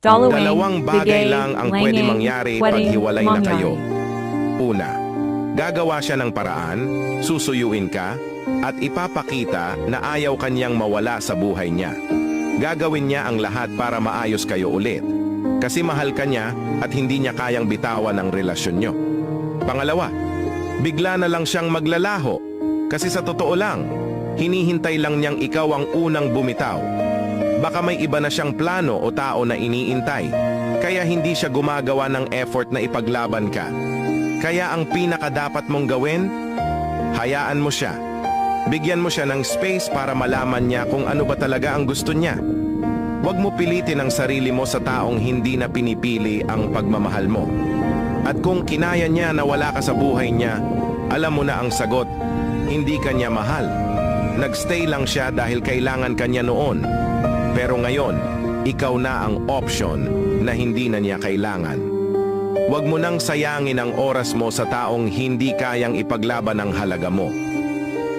Dalawang bagay lang ang pwede mangyari pag hiwalay na kayo. Una, gagawa siya ng paraan, susuyuin ka, at ipapakita na ayaw kanyang mawala sa buhay niya. Gagawin niya ang lahat para maayos kayo ulit. Kasi mahal ka niya at hindi niya kayang bitawan ang relasyon niyo. Pangalawa, bigla na lang siyang maglalaho. Kasi sa totoo lang, hinihintay lang niyang ikaw ang unang bumitaw. Baka may iba na siyang plano o tao na iniintay, kaya hindi siya gumagawa ng effort na ipaglaban ka. Kaya ang pinakadapat mong gawin, hayaan mo siya. Bigyan mo siya ng space para malaman niya kung ano ba talaga ang gusto niya. Huwag mo pilitin ang sarili mo sa taong hindi na pinipili ang pagmamahal mo. At kung kinaya niya na wala ka sa buhay niya, alam mo na ang sagot, hindi ka niya mahal. Nagstay lang siya dahil kailangan ka niya noon. Pero ngayon, ikaw na ang option na hindi na niya kailangan. Huwag mo nang sayangin ang oras mo sa taong hindi kayang ipaglaban ang halaga mo.